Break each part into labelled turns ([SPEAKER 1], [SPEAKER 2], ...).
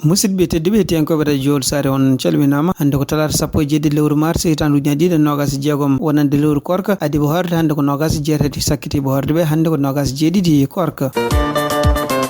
[SPEAKER 1] musidɓe tedduɓe hettiyankoɓe radio sare on calminama hande ko talata sappo e jeeɗiɗi lewru mars hitandu ñaɗiɗe nogas jeegom wonande lewru korka adibo horde hande ko nogas jeetati sakkitiɓe horde ɓe hande ko nogas jeeɗiɗi korka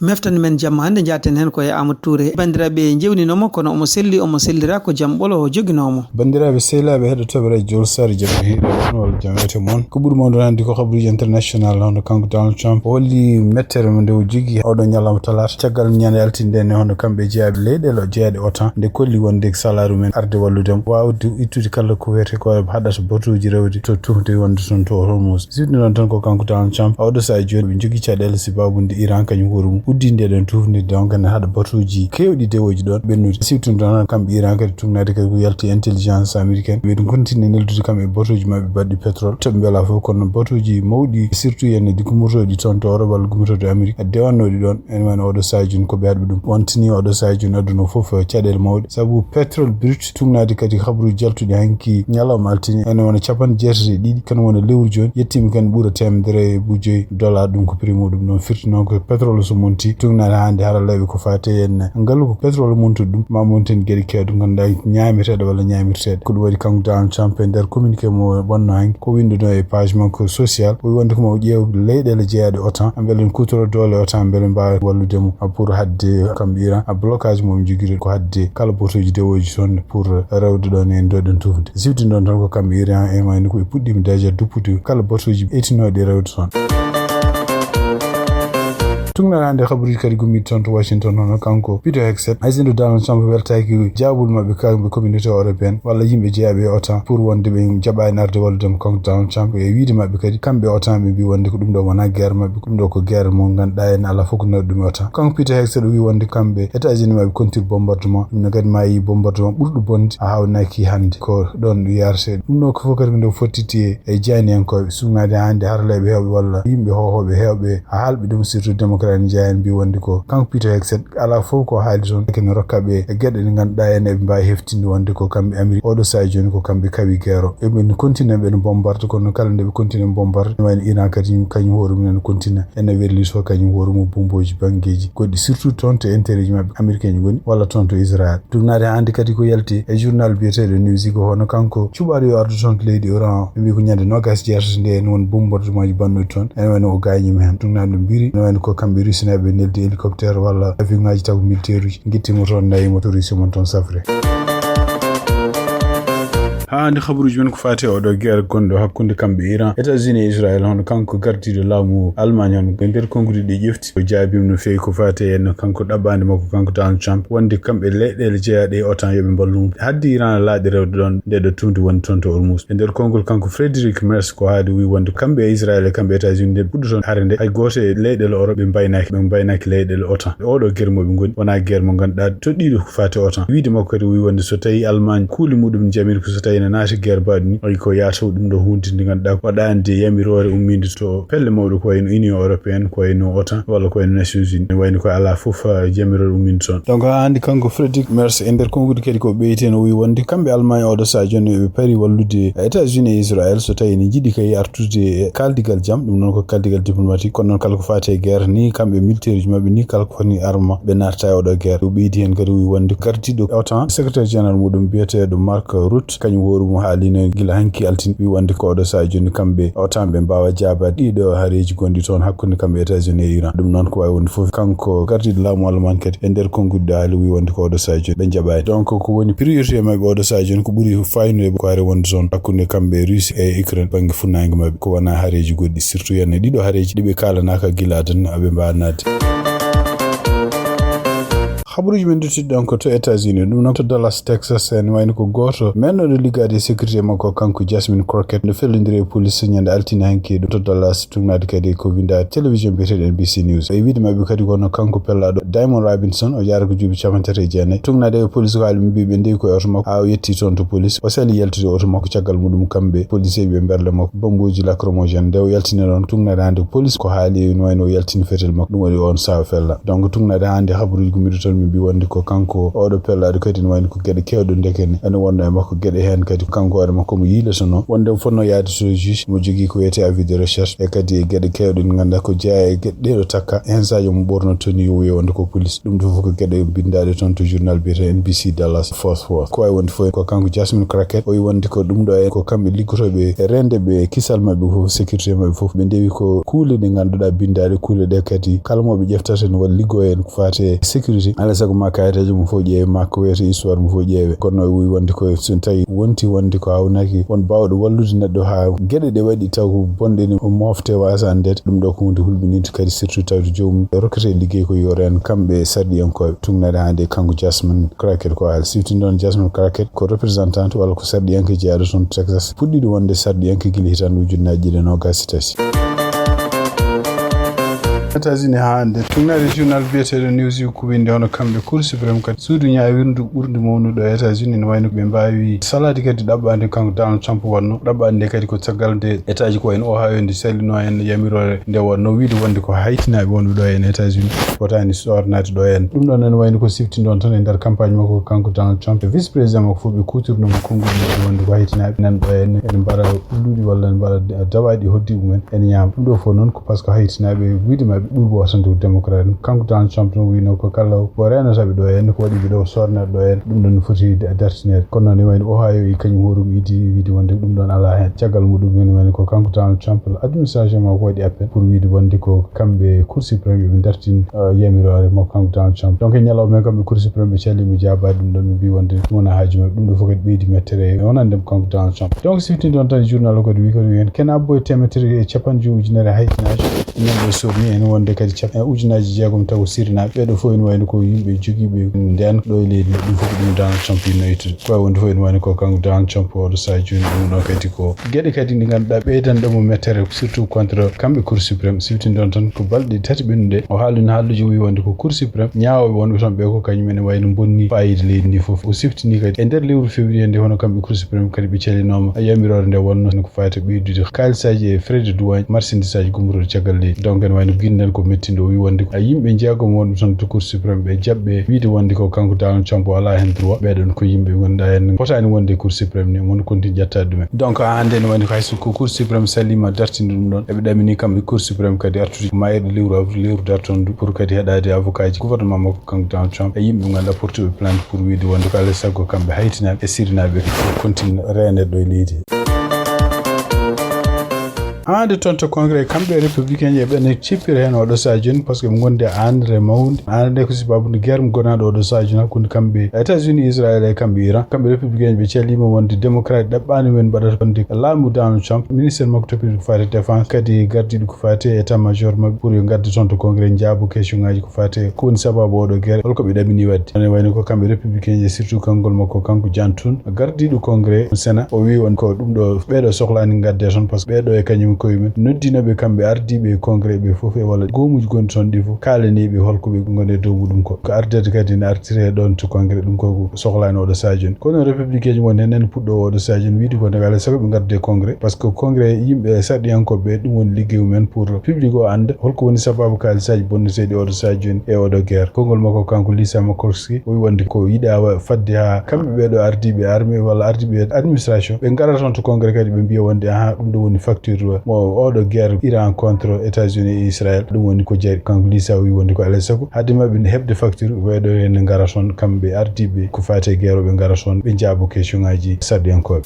[SPEAKER 1] meftan men jamma hande jaten hen koye Amadou Touré bandiraɓe jewninoma kono omo sellira ko jaam ɓolo joguinomo
[SPEAKER 2] bandiraɓe sehlaɓe heɗotoɓe radio sare jaam hiiɗe walla jaam wete moon ko ɓuuri moon hande ko habaruji international hono kanko Donald Trump o holli mettere mo nde o jogui oɗo ñalawma talata caggal ñande altinde nde hono kamɓe jeeyaɓe leyɗele o jeeyade OTAN nde kolli wonde salaire men arde walludemo wawde ittude kala ko wiyete ko haɗata batuji rewde to tuhde wonde toon to Hormuz sidni noon tan ko kanko Donald Trump oɗo sa joni ɓe jogui caɗele sababude Iran kañum horum uddinde ɗen tufnide donc ne haɗa batuji kewɗi dewoji ɗon ɓennude siftun ɗon kamɓe Iran kadi tugnade kadi ko yalti intelligence américaine ɓeɗo continue neldude kamɓe batuji mabɓe baɗɗi pétrole toɓe beela fof kono batuji mawɗi surtout yenne di gummotoɗi toon to Europe walla gummotoɗi Amérique a dewannoɗi ɗon ene wayno oɗo sajuni ko ɓe haɗɓe ɗum wontini oɗo sajuni aduna foof caɗele mawɗe saabu pétrole brut tugnade kadi habaruji jaltuɗi hanki ñalawma altini ene wona capanɗe jeetati e ɗiɗi kene wona lewru joni yettima kane ɓuura temedere bujoyi dollar ɗum ko prix muɗum noon firti noon ko pétrole so monti tugnade hande haralaɓe ko fate henne ngaalu ko pétrole montude ɗum ma monten gueɗe kewɗe ganduɗa ñameteɗe walla ñamirteɗe ko ɗum waɗi kanko Donald Trump e nder communiqué mo wonno hanki ko winduno e page makko social o wi wonde ko mo ƴeew leyɗele jeeyade OTAN beele kutoro dole OTAN beele mbawa walludemo pour hadde kamɓe Iran a blocage momi joguiɗo ko hadde kala botoji dewoji toon pour rewde ɗon en doɗen tufde siwti ɗon tan ko kamɓe Iran en wayno ko ɓe puɗɗima déjà duppude kala botoji etinoɗe rewde toon tungna hande habaruji kadi gummi toon to Washington hono kanko Peter Hegseth haysindo Donald Trump weltaki jaabul mabɓe kamɓe communauté européenne walla yimɓe jeeyaɓe OTAN pour wonde ɓe jaɓani arde walludemo kanko Donald Trump e wiide mabɓe kadi kamɓe OTAN ɓe mbi wonde ko ɗum ɗo wona guerre mabɓe ɗum ɗo ko guerre mo ganduɗa en ala fof ko nawɗi ɗum OTAN kanko Peter Hegseth o wi wonde kamɓe États-Unis mabɓe kontir bombardement ɗum ne kadi ma yi bombardement ɓurɗo bonde a hawnaki hande ko ɗon yarate ɗum ɗo ko fof kadi nde fottiti e jayniyankoɓe sugnade hande haraleɓe hewɓe walla yimɓe hohoɓe hewɓe a haalɓe ɗum surtout démocrate jayen mbi wonde ko kanko Peter Hegseth ala fof ko haali toon kene rokkaɓe e gueɗe ɗe ganduɗa en eɓe mbawi heftinde wonde ko kamɓe Amérique oɗo sa joni ko kamɓe kawi guerre o eɓe continue ɓe no bombarde kono kala nde ɓe continue bombarde ne wayno Iran kadi kañum hoorumum ene continue ene welli to kañum hoorumum bomboji banggueji goɗɗi surtout toon to intérêt ji mabɓe américain ji goni walla toon to Israël dugnade hande kadi ko yalti e journal biyeteɗo Newsweek hono kanko cuɓaɗo yo ardu toon to leydi Iran ɓe mbi ko ñande nogas jeetati nde en won bombardement ji bannuɗi toon ene wayno o gañima hen dugnade ɗum mbiri ne wayno ko kamɓe russineɓe neldi hélicoptère walla avion ngaji taw militaire uji guittimo toon nayimo to Russie mon toon safre hande habaruji men ko fate oɗo guerre gonɗo hakkude kamɓe Iran États-Unis e Israël hono kanko gardiɗo laamu Allemagne hono nder konngudi ɗi ƴefti o jaabima no fewi ko fate en kanko ɗaɓɓande makko kanko Donald Trump wonde kamɓe leyɗele jeeyaɗe e OTAN yoɓe ballumo haddi Iran laaɗi rewde ɗon ndeɗo tunde wonde toon to Hormuz e nder konngol kanko Frédéric Merz ko haali wi wonde kamɓe e Israël e kamɓe États-Unis nde ɓuɗɗo toon hare nde hay goto e leyɗele Europe ɓe mbaynaki leyɗele OTAN oɗo guerre moɓe goni wona guerre mo ganduɗa toɗɗiɗo ko fate OTAN wiide makko kadi wi wonde so tawi Allemagne kuuli muɗum jamiri ko so tawi ne naati guerre baɗni ay ko yaataw ɗum ɗo hunde nde ganduɗa waɗande yamirore umminde to pelle mawɗo ko wayno Union européenne ko wayno OTAN walla ko wayno Nations Unies wayno ko ala fof yamirore umminde toon donc hande kanko Frédéric Merz e nder konngudi kadi ko ɓeyten o wi wonde kamɓe Allemagne oɗo sa joni ɓe paari wallude États-Unis e Israël so tawi ne jiiɗi kay artude kaldigal jaam ɗum noon ko kaldigal diplomatique kono noon kala ko fate guerre ni kamɓe militaire ji mabɓe ni kala ko fani arma ɓe natta e oɗo guerre o ɓeydi hen kadi wi wonde gardiɗo OTAN secrétaire général muɗum biyeteɗo Mark Rutte kañum horumo haalino gila hanki altin wi wonde ko oɗo sa joni kamɓe OTAN ɓe mbawa jaabade ɗiɗo haareji gonɗi toon hakkude kamɓe États-Unis e Iran ɗum noon ko wawi wonde foof kanko gardiɗo laamu Allemagne kadi e nder konngudde haali wi wonde ko oɗo sa joni ɓe jaɓani donc ko woni priorité mabɓe oɗo sa joni ko ɓuuri faynude ko are wonde toon hakkude kamɓe Russie e Ukraine banggue funnague mabɓe ko wona haareji goɗɗi surtout yenne ɗiɗo haareji ɗiɓe kalanaka gila adana aɓe mbawa nadde habaruji men duttiɗon ko to États-Unis ɗum noon to Dallas Texas en wayno ko goto mennoɗo liggade sécurité makko kanko Jasmine Crockett no fellodiri e police ñande altine hanki ɗo to Dallas tugnade kadi ko winda télévision biyeteɗo NBC News e wiide mabɓe kadi kono kanko pellaɗo Diamond Robinson o jaara ko juuɓi 34 tugnade e police ko haali mbi ɓe ndewi koye oto makko ha o yetti toon to police o sali yaltude oto makko caggal muɗum kamɓe policier ɓe berle makko bomboji lacrymogène nde o yaltini ɗon tugnade hande police ko haali no wayno o yaltini fetel makko ɗum waɗi on sawa fella donc tugnade hande habaruji gumiɗo toon mi bi wonde ko kanko oɗo pellaɗo kadi wayno ko gueɗe kewɗe ndekene ene wonno e makko gueɗe hen kadi kanko waɗa makko mo yiilotono wonde fonno yaade so juge mo jogui ko wiyete avis de recherche e kadi gueɗe kewɗe ɗe ganduɗa ko jeeya e gueɗe ɗeɗo takka hen sadio mo ɓornotoni yo wiye wonde ko police ɗum ɗo fof ko gueɗe bindaɗe toon to journal biyete NBC Dallas Fort Worth ko wawi wonde fof ko kanko Jasmine Crockett o wi wonde ko ɗum ɗo en ko kamɓe liggotoɓe e rende ɓe kisal mabɓe fof sécurité mabɓe fof ɓe ndewi ko kuule ɗe ganduɗa bindaɗe kuule ɗe kadi kala moɓe ƴeftata ne waɗa liggo en ko fate sécurité alay saago ma kayitaji mo fof ƴeewe ma ko wiyete histoire mo fof ƴeewe kono o wi wonde ko so tawi wonti wonde ko hawnaki won bawɗo wallude neɗɗo ha gueɗe ɗe waɗi taw ko bonɗe ni o mofte wasa andede ɗum ɗo ko hunde hulɓinide kadi surtout tawde jomum rokkete ligguey ko yoren kamɓe sarɗiyankoɓe tugnade hande kanko Jasmine Crockett ko haali sifti noon Jasmine Crockett ko représentante walla ko sarɗiyanke jeeyaɗo toon Texas fuɗɗiɗo wonde sarɗiyanke guila hitande ujunnaje ɗiɗi nogas tati États-Unis hande tugnade journal biyeteɗo Newsweek ko winde hono kamɓe Cour suprême kadi suudu ñawirdu ɓurdu mawnuɗo e États-Unis ne wayno ɓe mbawi salade kadi ɗaɓɓade kanko Donald Trump wonno ɗaɓɓade nde kadi ko caggal nde état ji ko en Ohio nde sallino en yamirore nde wonno wiide wonde ko haytinaɓe wonɓe ɗo en États-Unis fotani sornade ɗo en ɗum ɗon en wayno ko sifti ɗon tan e nder campagne makko kanko Donald Trump vice président makko fof ɓe kutirnomo konngol neɗɗo wonde ko haytinaɓe nan ɗo en ene mbaɗa ɓulluɗi walla ene mbaɗa dawaɗi hoddi ɗumen ene ñaama ɗum ɗo fof noon ko par ce que haytinaɓe wiidema ɓurgo wasande démocrate kanko Donald Trump no wino ko kala ko renataɓe ɗo en ko waɗi ɓe ɗo sornade ɗo en ɗum ɗon foti dartinede kono noon ne wayno Ohio e kañum hoɗum idi wiide wonde ɗum ɗon ala hen caggal muɗum ene wayno ko kanko Donald Trump administration makko waɗi appel pour wiide wonde ko kamɓe Cour suprême ɓe dartin yamirore makko kanko Donald Trump donc e ñalawma men kamɓe Cour suprême ɓe callimo jabade ɗum ɗon ɓe mbi wonde ɗum wona haaju mabɓe ɗum ɗo fof kadi ɓeydi mettere wonandemo kanko Donald Trump donc siftinde on tan journal o kadi wi kadi hen ken abboye temetere e capanɗe joyi ujunere haytinaji ñamɓe sorni ene wonde kadi ujunaji jeegom taw sirnaɓe ɓeɗo fof ene wayno ko yimɓe jogiiɓe nden ɗo e leydi ɗum fof ɗum Donald Trump yinno ittude ko wawi wonde fof ene wayno ko kanko Donald Trump oɗo saha joni ɗum ɗo kadi ko gueɗe kadi ɗi ganduɗa ɓeydanɗomo mettere surtout contre kamɓe Cour suprême siftinde on tan ko balɗe tati ɓennude o haalino haalluji wi wonde ko Cour suprême ñawoɓe wonɓe toon ɓe ko kañum ene wayno bonni fayida leydi ndi fof o siftini kadi e nder lewru février nde hono kamɓe Cour suprême kadi ɓe callinoma yamirore nde wonno ko fayata ɓeydude kalisaji e frais de douane marchandise aji gummuɗo caggal leydi donc ene wayno guinnel ko mettinde o wi wonde yimɓe jeegom wonɓe toon to Cour suprême ɓe jaɓɓe wiide wonde ko kanko Donald Trump ala hen droit ɓeɗon ko yimɓe gonda hen fotani wonde Cour suprême ni mon konti ƴettade ɗumen donc hande ne wayno hayso ko Cour suprême sallima dartinde ɗum ɗon eɓe ɗamini kamɓe Cour suprême kadi artude mayirɗe lewru avril lewru dartondu pour kadi heɗade avocat ji gouvernement makko kanko Donald Trump e yimɓe ganduɗa portuɓe plainte pour wiide wonde ko alay saago kamɓe haytinaɓe e sirinaɓe continue renede ɗo e leydi hande toon to congrès kamɓe républicain je ɓene cippira hen oɗo saha joni par ce que ɓe gonde andre mawde andre ko sibabude guerre mo gonaɗo oɗo saha joni hakkude kamɓe États-Unis Israël e kamɓe Iran kamɓe républicain ɓe callima wonde démocrate ɗaɓɓani men mbaɗata wonde laamu Donald Trump ministére makko toppiti ko fate défense kadi gardiɗo ko fate état major mabɓe pour yo gadda toon to congrès jaabo question ngaji ko fate ko woni sababu oɗo guerre holko ɓe ɗamini wadde ene wayno ko kamɓe républicain je surtout kanngol makko kanko Jantoun gardiɗo congrès sénat o wi won ko ɗum ɗo ɓeɗo sohlani gadde toon par ce que ɓeɗo e kañum koyemumen noddinoɓe kamɓe ardiɓe congrès ɓe fof e walla gomuji gonɗi toon ɗi fof kalaniɓe holko ɓe gonde dow muɗum ko ardede kadi ne artire ɗon to congrès ɗum ko sohlani oɗo saha joni kono républicain ji wonde enen puɗɗo oɗo saha joni wiide ko alay saago ɓe garde congrès par ce que congrès yimɓe sarɗiyankoɓe ɗum woni ligguey mumen pour public o anda holko woni sababu kalisaji bonneteɗi oɗo saha joni e oɗo guerre konngol makko kanko Lisa Murkowski o wi wonde ko yiɗa fadde ha kamɓe ɓeɗo ardiɓe armée walla ardiɓe administration ɓe gara toon to congrès kadi ɓe mbiya wonde aha ɗum ɗo woni facture mo oɗo guerre Iran contre États-Unis et Israël ɗum woni ko jeeri kanko Lisa wi wonde ko alay saago hadde mabɓe hebde facture ɓeɗo hen gara toon kamɓe ardiɓe ko fate guerre ɓe gara toon ɓe jaabo question ngaji sarɗiyankoɓe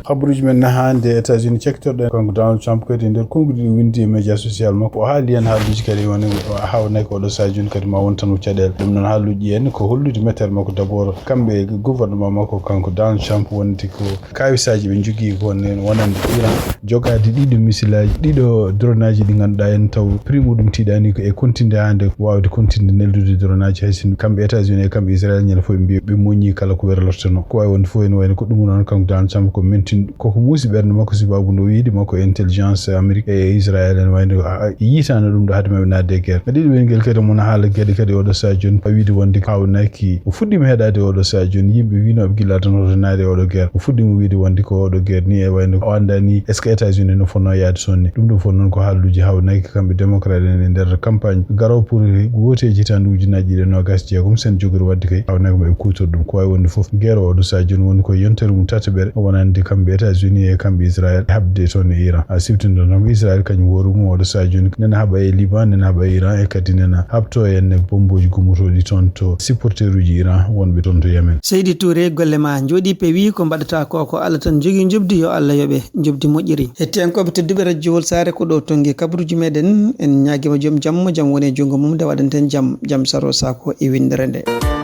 [SPEAKER 2] habaruji men hande États-Unis cektorɗen kanko Donald Trump kadi nder konngudi ɗi windi e média social makko o haali hen haaluji kadi woni hawnay ko oɗo saha joni kadi ma won tan o caɗele ɗum noon haaluji en ko hollude mettere makko d' abord kamɓe gouvernement makko kanko Donald Trump wonti ko kawisaji ɓe jogui wonande Iran jogade ɗiɗo missilaji ɗiɗo drone aji ɗi ganduɗa en taw prix muɗum tiiɗani ko e continde hande wawde continde neldude drone aji haysin kamɓe États-Unis e kamɓe Israël ñande fof ɓe mbi ɓe moññi kala ko werlortono ko wawi wonde fof ene wayno ko ɗum noon kanko Donald Trump ko menti tin koko musi ɓernde makko sibabu no wiide makko intelligence Amérique e Israël en wayno yitano ɗum ɗo hade maɓe nadde e guerre ɗiɗi ɓengel kadi mona haala gueɗe kadi oɗo sa joni wiide wonde hawnaki o fuɗɗima heɗade oɗo sa joni yimɓe winoɓe gila tan hoto naade oɗo guerre o fuɗɗima wiide wonde ko oɗo guerre ni e wayno o andani est ce que États-Unis no fonno yaade sonni ɗum ɗo fof noon ko haaluji hawnaki kamɓe démocrate en e nder campagne garowo pour woteji tan ujunaji ɗe 26 sen jogori wadde kay hawnaki maɓe kutor ɗum ko wawi wonde foof guerre oɗo sa joni woni ko yontere mum tataɓere wonande kamɓe États-Unis e kamɓe Israël habde toon e Iran a siftindo noon Israël kañum woru mum oɗo sa joni nena haɓa e Liban nena haɓa e Iran e kadi nena habto en bomboji gummotoɗi toon to supporter uji Iran wonɓe toon to Yemen.
[SPEAKER 1] Seydi Touré golle ma jooɗi peewi ko mbaɗata ko Allah tan jogui jubdi yo Allah yoɓe jubdi moƴƴiri hettiyankoɓe tedduɓe radio Wolsare ko ɗo tongi kabaruji meɗen en ñaguima joom jamma jaam woni e junggo mum nde waɗanten jaam saro sako e windere nde.